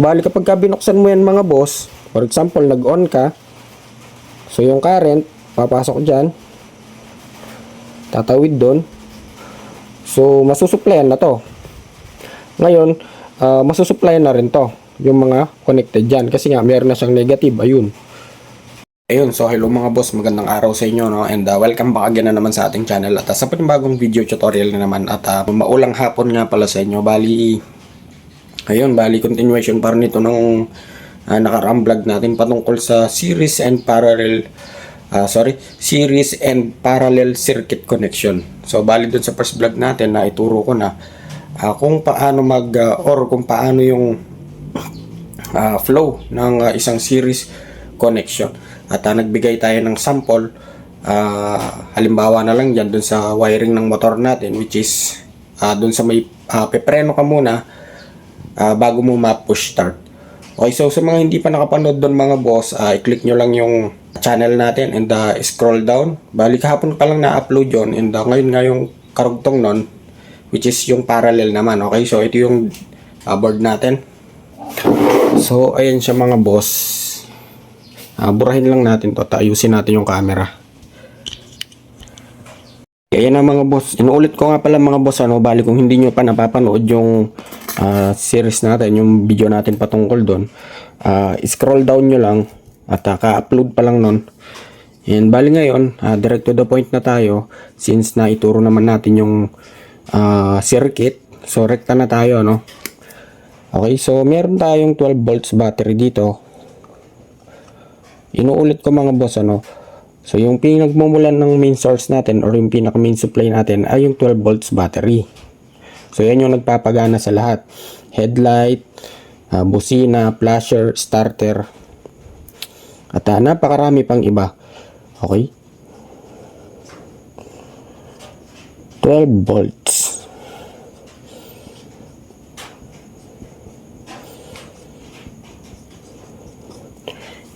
Bali kapag binuksan mo yan mga boss, for example nag-on ka, so yung current papasok dyan, tatawid doon, so masusuplayan na to. Ngayon masusuplayan na rin to yung mga connected dyan kasi nga meron na siyang negative. Ayun, so hello mga boss, magandang araw sa inyo, no? And welcome back again na naman sa ating channel at sa panibagong video tutorial na naman at maulang hapon nga pala sa inyo. Bali continuation para nito ng nakaraang vlog natin patungkol sa series and parallel circuit connection. So bali dun sa first vlog natin na ituro ko na kung paano kung paano yung flow ng isang series connection. At nagbigay tayo ng sample, halimbawa na lang dyan dun sa wiring ng motor natin, which is dun sa may pepreno ka muna bago mo ma-push start. Okay, so sa mga hindi pa nakapanood dun mga boss, i-click nyo lang yung channel natin and scroll down. Balik kahapon pa lang na-upload yun and ngayon nga yung karugtong nun, which is yung parallel naman. Okay, so ito yung board natin. So ayan siya mga boss. Burahin lang natin to, ayusin natin yung camera. Ayan na mga boss, inuulit ko nga pala mga boss, bali kung hindi nyo pa napapanood yung series natin, yung video natin patungkol doon, scroll down nyo lang at ka-upload pa lang nun. Ayan, bali ngayon, direct to the point na tayo since na ituro naman natin yung circuit. So rekta na tayo, no? Okay, so meron tayong 12 volts battery dito. Inuulit ko mga boss, so yung pinagmumulan ng main source natin or yung pinaka main supply natin ay yung 12 volts battery. So yan yung nagpapagana sa lahat, headlight, busina, flasher, starter, at napakarami pang iba. Okay, 12 volts.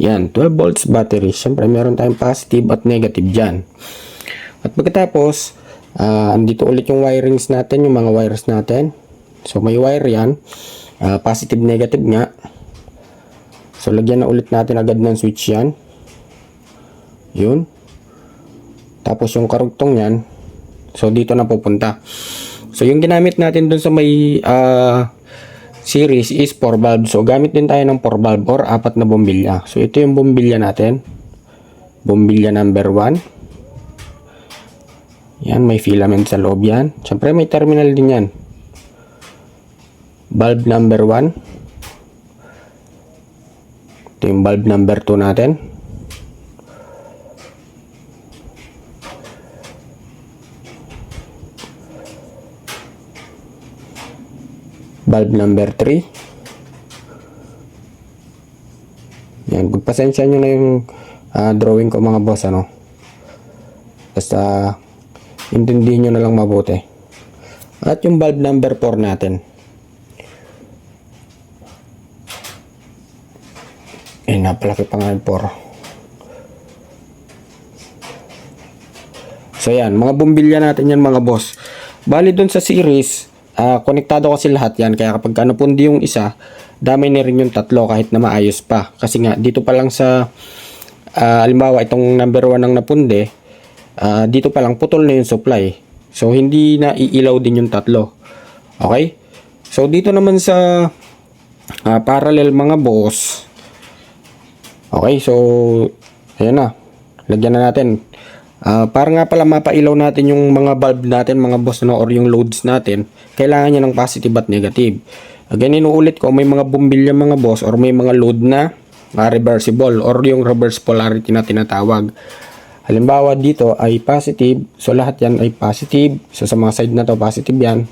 Yan, 12 volts battery. Siyempre, meron tayong positive at negative dyan. At pagkatapos, andito ulit yung wirings natin, yung mga wires natin. So, may wire yan. Positive, negative nga. So, lagyan na ulit natin agad ng switch yan. Yun. Tapos, yung karugtong yan. So, dito na pupunta. So, yung ginamit natin dun sa may series is 4 valve. So gamit din tayo ng 4 valve or 4 na bombilya. So ito yung bombilya natin. Bombilya number 1. Yan, may filament sa loob yan. Siyempre may terminal din yan. Valve number 1. Ito yung valve number 2 natin. Valve number 3. Yan, pagpasensya nyo na yung drawing ko mga boss, basta intindihin nyo na lang mabuti. At yung valve number 4 natin. Napalaki pa nga yung 4. So yan, mga bumbilya natin yan mga boss. Bali dun sa series, konektado kasi lahat yan, kaya kapag napundi yung isa, damay na rin yung tatlo kahit na maayos pa. Kasi nga dito pa lang sa halimbawa itong number 1 ang napundi, dito pa lang putol na yung supply. So hindi na iilaw din yung tatlo. Okay? So dito naman sa parallel mga boss. Okay, so ayan na. Lagyan na natin. Para nga pala mapailaw natin yung mga bulb natin mga boss, or yung loads natin, kailangan niya ng positive at negative. Again, inuulit ko, may mga bumbilya mga boss or may mga load na reversible or yung reverse polarity na tinatawag. Halimbawa dito ay positive, so lahat yan ay positive. So sa mga side na to positive yan.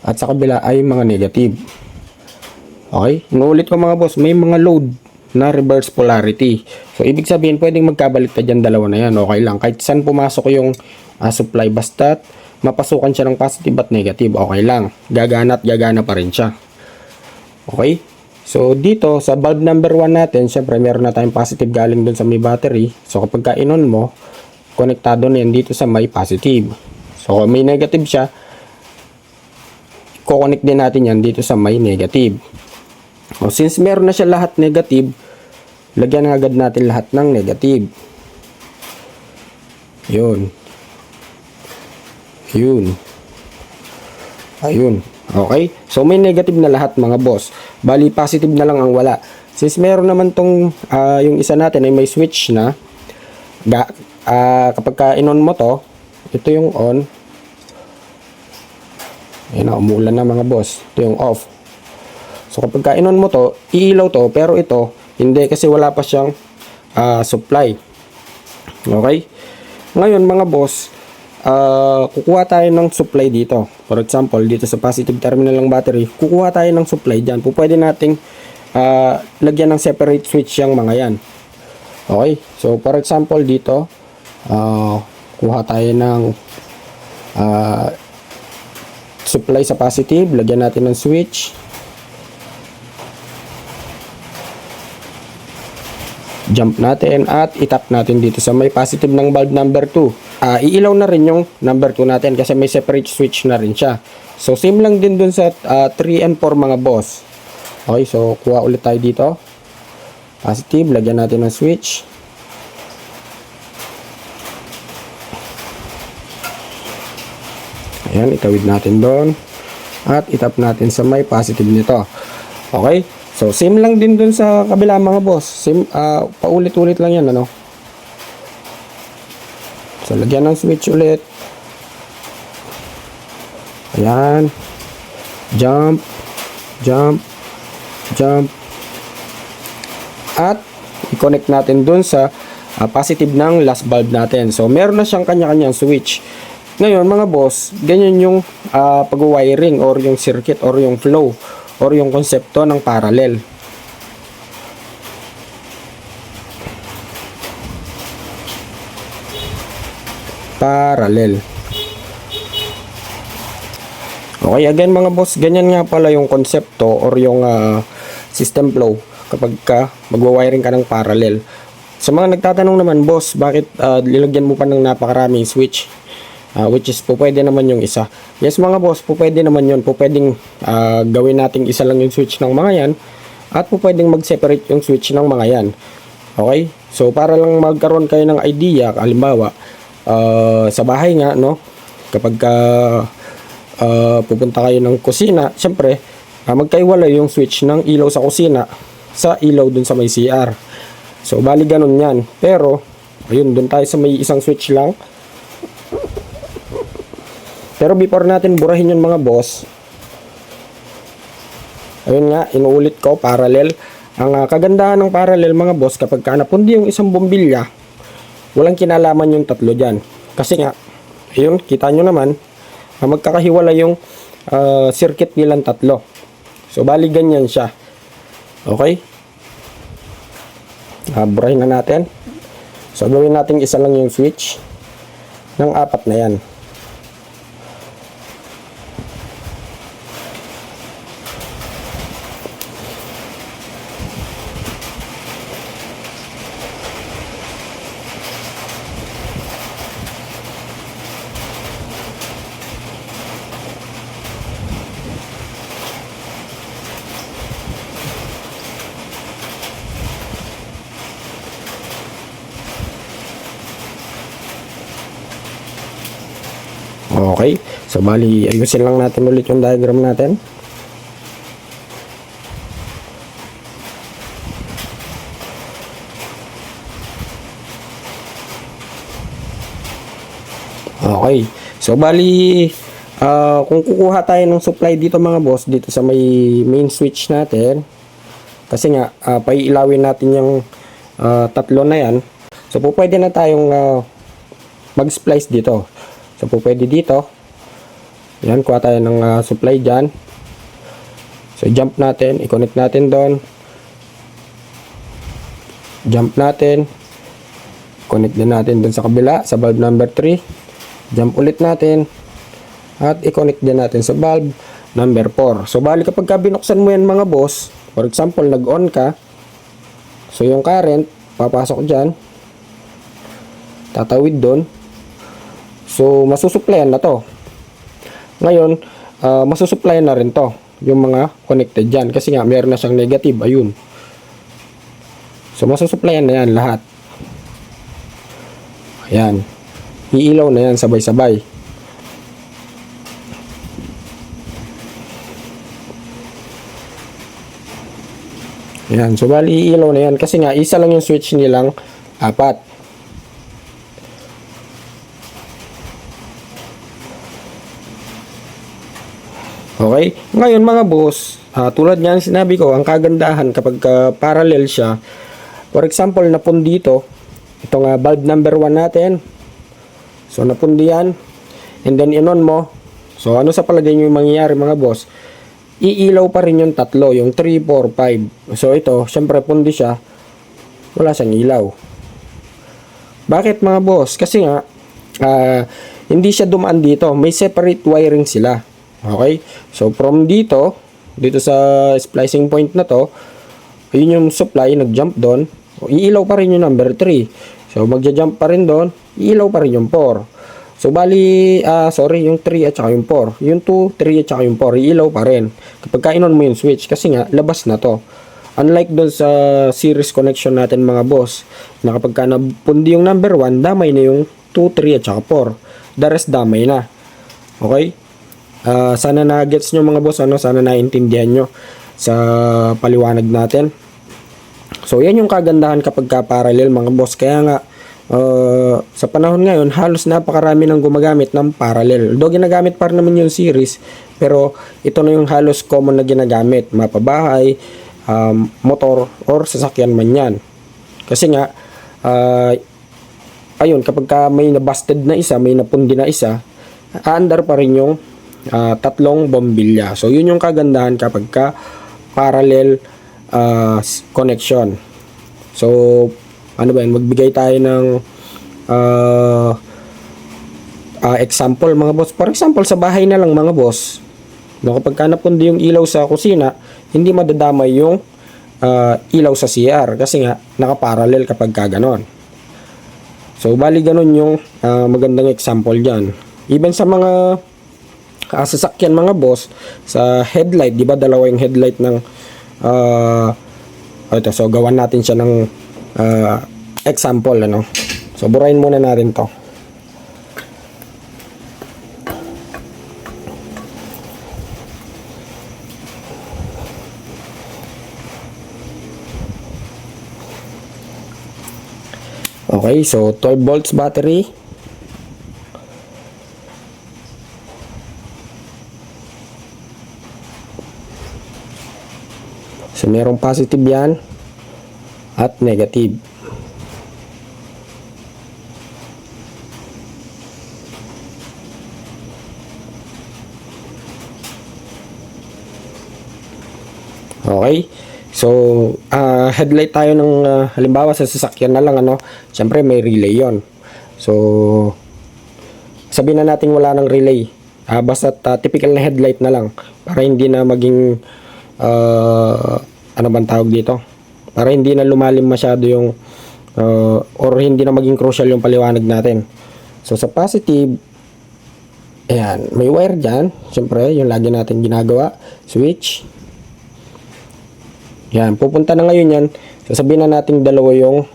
At sa kabila ay mga negative. Okay, inuulit ko mga boss, may mga load na reverse polarity. So ibig sabihin pwedeng magkabaliktad yan, dalawa na yan, okay lang. Kahit saan pumasok yung supply, basta mapasukan siya ng positive at negative, okay lang. Gagana at gagana pa rin siya. Okay? So dito sa bulb number 1 natin, syempre meron na tayong positive galing dun sa may battery. So kapag ka-inon mo, konektado na yan dito sa may positive. So kung may negative siya, kukonek din natin yan dito sa may negative. O, since meron na siya lahat negative, lagyan na agad natin lahat ng negative. Yun. Yun. Ayun. Okay? So, may negative na lahat mga boss. Bali, positive na lang ang wala. Since meron naman tong, yung isa natin ay may switch na, kapag ka-in-on mo to, ito yung on. Ayan na, umuulan na mga boss. Ito yung off. So, kapag ka-in-on mo to, iilaw to, pero ito, hindi kasi wala pa siyang supply. Okay? Ngayon mga boss, kukuha tayo ng supply dito. For example, dito sa positive terminal ng battery, kukuha tayo ng supply dyan. Pwede nating lagyan ng separate switch yung mga yan. Okay? So, for example, dito, kuha tayo ng supply sa positive. Lagyan natin ng switch. Jump natin at itap natin dito sa may positive ng bulb number 2. Iilaw na rin yung number 2 natin kasi may separate switch na rin siya. So, same lang din dun sa 3 and 4 mga boss. Okay, so kuha ulit tayo dito. Positive, lagyan natin ng switch. Ayan, itawid natin doon. At itap natin sa may positive nito. Okay? So, same lang din dun sa kabila mga boss. Same, paulit-ulit lang yan, ano? So, lagyan ng switch ulit. Ayan. Jump. Jump. Jump. At, i-connect natin dun sa positive ng last bulb natin. So, meron na siyang kanya-kanyang switch. Ngayon, mga boss, ganyan yung pag-wiring or yung circuit or yung flow or yung konsepto ng parallel. Parallel. Okay, again mga boss, ganyan nga pala yung konsepto or yung system flow kapag magwa-wiring ka ng parallel. Sa mga nagtatanong naman, boss, bakit nilagyan mo pa ng napakaraming switch? Which is pwede naman yung isa. Yes mga boss, pwede naman yun. Pwedeng gawin nating isa lang yung switch ng mga yan. At pwedeng mag-separate yung switch ng mga yan. Okay? So para lang magkaroon kayo ng idea, halimbawa, sa bahay nga, no? Kapag pupunta kayo ng kusina, syempre, magkaiwalay yung switch ng ilaw sa kusina sa ilaw dun sa may CR. So bali ganun yan. Pero, ayun, dun tayo sa may isang switch lang. Pero before natin burahin yung mga boss, ayun nga, inuulit ko, parallel. Ang kagandahan ng parallel mga boss, kapag napundi yung isang bombilya, walang kinalaman yung tatlo dyan. Kasi nga, ayun, kita nyo naman, magkakahiwala yung circuit nilang tatlo. So, bali ganyan siya. Okay? Burahin na natin. So, gawin natin isa lang yung switch ng 4 na yan. Okay, so bali ayusin lang natin ulit yung diagram natin. Okay, so bali kung kukuha tayo ng supply dito mga boss, dito sa may main switch natin, kasi nga paiilawin natin yung tatlo na yan. So pwede na tayong mag-splice dito. So, pwede dito. Yan, kuha tayo ng supply dyan. So, jump natin. I-connect natin doon. Jump natin. Connect din natin doon sa kabila, sa bulb number 3. Jump ulit natin. At i-connect din natin sa bulb number 4. So, bali kapag binuksan mo yan mga boss, for example, nag-on ka. So, yung current, papasok dyan. Tatawid doon. So, masusuplayan na to. Ngayon, masusuplayan na rin to. yung mga connected dyan. Kasi nga, meron na siyang negative. Ayun. So, masusuplayan na yan lahat. Ayan. Iilaw na yan sabay-sabay. Ayan. So, bali iilaw na yan. Kasi nga, isa lang yung switch nilang 4. Okay? Ngayon mga boss, tulad nga ng sinabi ko, ang kagandahan kapag parallel siya, for example, napun dito, itong bulb number 1 natin. So, napundi yan. And then, in-on mo. So, ano sa palagay nyo yung mangyayari mga boss? Iilaw pa rin yung tatlo, yung 3, 4, 5. So, ito, syempre, pundi siya. Wala siyang ilaw. Bakit mga boss? Kasi nga, hindi siya dumaan dito. May separate wiring sila. Okay? So, from dito sa splicing point na to, ayun yung supply, nag-jump doon. Iilaw pa rin yung number 3. So, magja-jump pa rin doon, iilaw pa rin yung 4. So, bali, yung 3 at saka yung 4. Yung 2, 3 at saka yung 4, iilaw pa rin. Kapag ka-on mo yung switch, kasi nga, labas na to. Unlike doon sa series connection natin mga boss, na kapag ka napundi yung number 1, damay na yung 2, 3 at saka 4. The rest damay na. Okay? Sana na-gets nyo mga boss, sana naintindihan nyo sa paliwanag natin. So, yan yung kagandahan kapag ka-parallel mga boss. Kaya nga, sa panahon ngayon, halos napakarami nang gumagamit ng parallel. Although ginagamit pa rin naman yung series, pero ito na yung halos common na ginagamit. Mapabahay, motor, or sasakyan man yan. Kasi nga, ayun, kapag ka may nabusted na isa, may napundi na isa, aandar pa rin yung tatlong bombilya. So, yun yung kagandahan kapag ka parallel connection. So, ano ba yun? Magbigay tayo ng example mga boss. For example, sa bahay na lang mga boss. No, kapag ka napundi yung ilaw sa kusina, hindi madadamay yung ilaw sa CR. Kasi nga, nakaparallel kapag ka ganon. So, bali ganon yung magandang example dyan. Even sa mga sasakyan mga boss, sa headlight, di ba dalawa yung headlight ng ito, so gawan natin siya ng example, ano. So burahin muna natin to. Okay, so 12 volts battery. So, merong positive yan at negative. Okay. So, headlight tayo ng halimbawa sa sasakyan na lang, ano. Siyempre, may relay yon. So, sabihin na natin wala ng relay. Basta typical na headlight na lang para hindi na maging ano bang tawag dito, para hindi na lumalim masyado yung or hindi na maging crucial yung paliwanag natin. So sa positive, ayan, may wire dyan, syempre yung lagi natin ginagawa, switch. Yan, pupunta na ngayon yan. Sasabihin na natin dalawa yung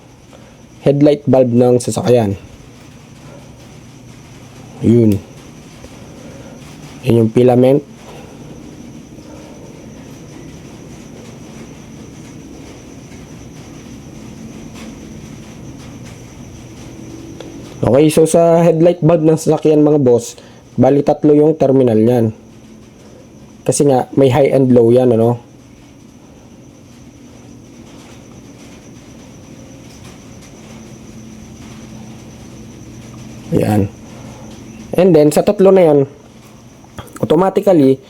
headlight bulb ng sasakyan. Yun yung filament. Okay, so sa headlight bulb ng sasakyan mga boss, bali tatlo yung terminal niyan. Kasi nga may high and low yan, ano. Ayan. And then sa tatlo na yan, automatically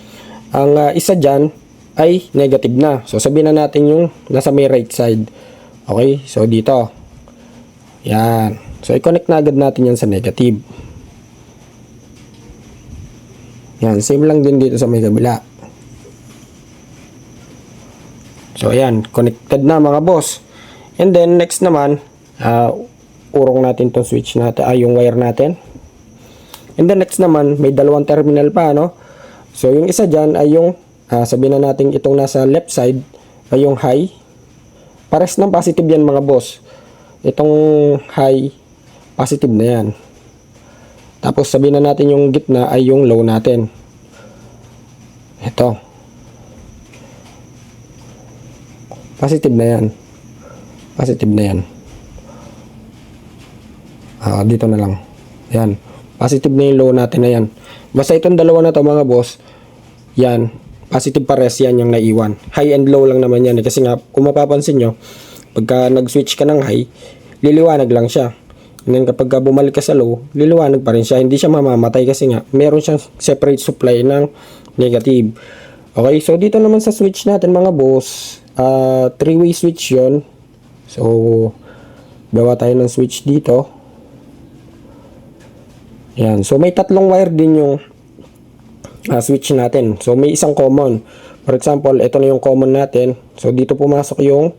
ang isa dyan ay negative na. So sabihin na natin yung nasa may right side. Okay, so dito. Yan. So, i-connect na agad natin yan sa negative. Yan, same lang din dito sa may kabila. So, ayan, connected na mga boss. And then, next naman, urong natin tong switch natin, yung wire natin. And then, next naman, may dalawang terminal pa, no? So, yung isa dyan ay yung sabihin na natin itong nasa left side ay yung high. Pares ng positive yan mga boss. Itong high, positive na yan. Tapos sabihin na natin yung gitna ay yung low natin. Ito. Positive na yan. Positive na yan. Dito na lang. Yan. Positive na yung low natin na yan. Basta itong dalawa na to mga boss, yan. Positive pares yan yung naiwan. High and low lang naman yan. Kasi nga, kung mapapansin nyo, pagka nag-switch ka ng high, liliwanag lang siya. And then kapag bumalik ka sa low, liliwanag pa rin siya. Hindi siya mamamatay kasi nga, meron siyang separate supply ng negative. Okay, so dito naman sa switch natin mga boss, 3-way switch yon. So, gawa tayo ng switch dito. Yan. So, may tatlong wire din yung switch natin. So, may isang common. For example, ito na yung common natin. So, dito pumasok yung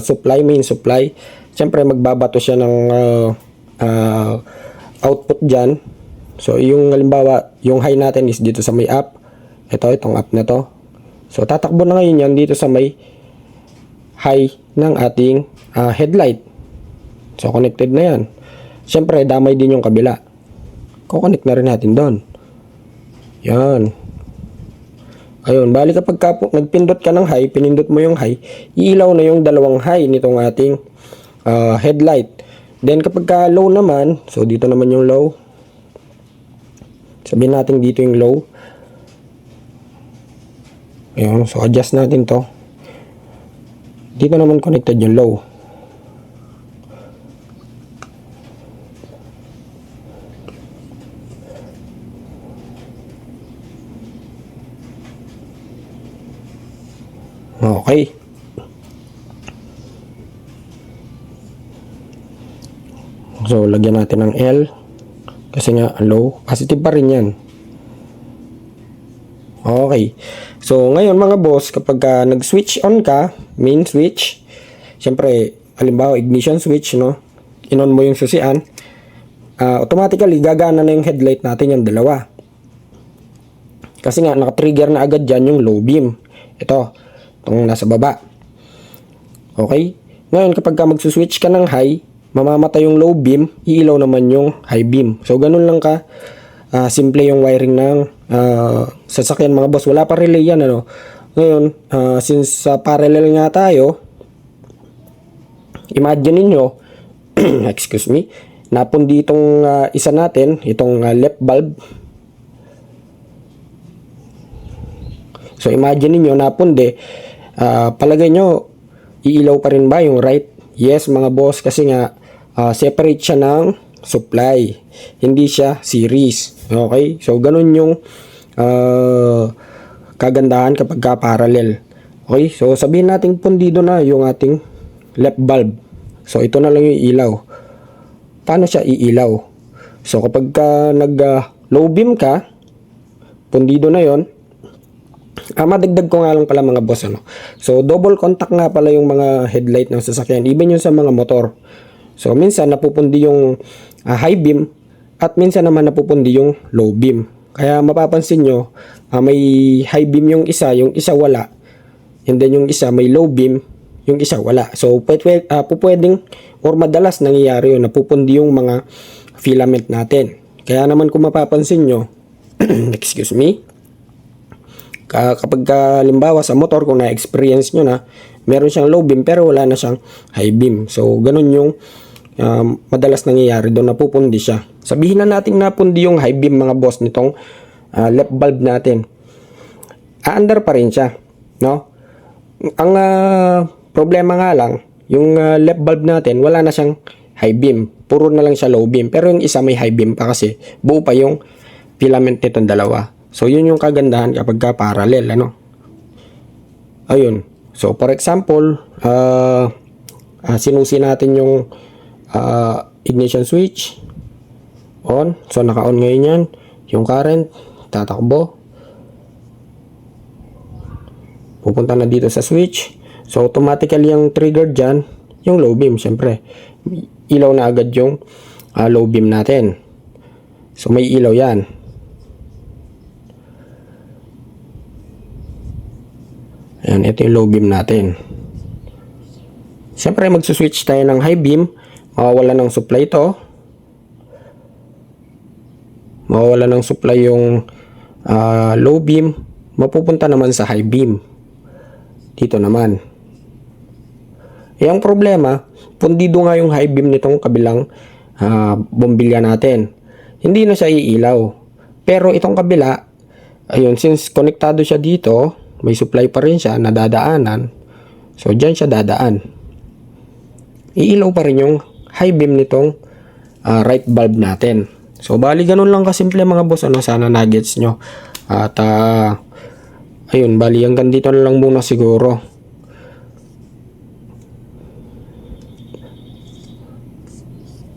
supply, main supply. Siyempre, magbabato siya ng output dyan. So, yung halimbawa, yung high natin is dito sa may up. Itong up na to. So, tatakbo na ngayon yan dito sa may high ng ating headlight. So, connected na yan. Siyempre, damay din yung kabila. Kukonect na rin natin doon. Yan. Ayun, bali kapag nagpindot ka ng high, pinindot mo yung high, iilaw na yung dalawang high nitong ating headlight. Then kapag low naman, so dito naman yung low. Sabihin natin dito yung low. Ayun, so adjust natin to. Dito naman connected yung low. Okay. So, lagyan natin ng L. Kasi nga, low. Positive pa rin yan. Okay. So, ngayon mga boss, kapag nag-switch on ka, main switch, syempre, halimbawa, ignition switch, no? In-on mo yung susian, automatically, gagana na yung headlight natin yung dalawa. Kasi nga, naka-trigger na agad dyan yung low beam. Ito. Itong nasa baba. Okay? Ngayon, kapag magsuswitch ka ng high, mamamatay yung low beam, iilaw naman yung high beam. So, ganun lang ka simple yung wiring ng sasakyan mga boss. Wala pa relay yan, ano? Ngayon, since parallel nga tayo, imagine ninyo, excuse me, napundi itong isa natin, itong left bulb. So, imagine ninyo, napundi, palagay nyo, iilaw pa rin ba yung right? Yes mga boss, kasi nga separate siya ng supply, hindi siya series. Okay, so ganun yung kagandahan kapag parallel. Okay, so sabihin natin pundido na yung ating left bulb. So ito na lang yung ilaw. Paano siya iilaw? So kapag nag low beam ka, pundido na yon. Madagdag ko nga lang pala mga boss, ano. So double contact nga pala yung mga headlight ng sasakyan, even yung sa mga motor. So minsan napupundi yung high beam at minsan naman napupundi yung low beam. Kaya mapapansin nyo, may high beam yung isa wala. And then yung isa may low beam, yung isa wala. So pwedeng or madalas nangyayari yun, napupundi yung mga filament natin. Kaya naman kung mapapansin nyo, excuse me, kapag halimbawa sa motor, kung na-experience nyo na, meron siyang low beam pero wala na siyang high beam. So, ganun yung madalas nangyayari doon, napupundi siya. Sabihin na natin napundi yung high beam mga boss nitong left bulb natin. Aandar pa rin siya, no? Ang problema nga lang, yung left bulb natin, wala na siyang high beam. Puro na lang siya low beam. Pero yung isa may high beam pa kasi buo pa yung filament nitong dalawa. So, yun yung kagandahan kapag parallel, ano? Ayun. So, for example, sinusi natin yung ignition switch. On. So, naka-on ngayon yan. Yung current, tatakbo. Pupunta na dito sa switch. So, automatically yung trigger dyan, yung low beam, syempre. Ilaw na agad yung low beam natin. So, may ilaw yan. Ayan, ito yung low beam natin. Siyempre, magsuswitch tayo ng high beam. Mawawala ng supply ito. Mawawala ng supply yung low beam. Mapupunta naman sa high beam. Dito naman. Ang problema, pundido nga yung high beam nitong kabilang bombilya natin. Hindi na siya iilaw. Pero itong kabila, ayun, since konektado siya dito, may supply pa rin siya, nadadaanan. So, dyan siya dadaan. Iilaw pa rin yung high beam nitong right bulb natin. So, bali ganun lang kasimple mga boss. Sana nuggets nyo. At, ayun, bali hanggang dito na lang muna siguro.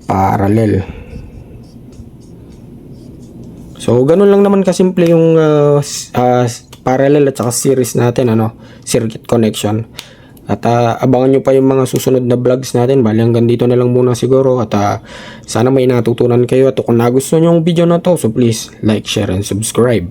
Parallel. So, ganun lang naman kasimple yung parallel at saka series natin, circuit connection. At abangan nyo pa yung mga susunod na vlogs natin. Bali hanggang dito na lang muna siguro. At sana may natutunan kayo. At kung nagustuhan nyo yung video na to, so please like, share, and subscribe.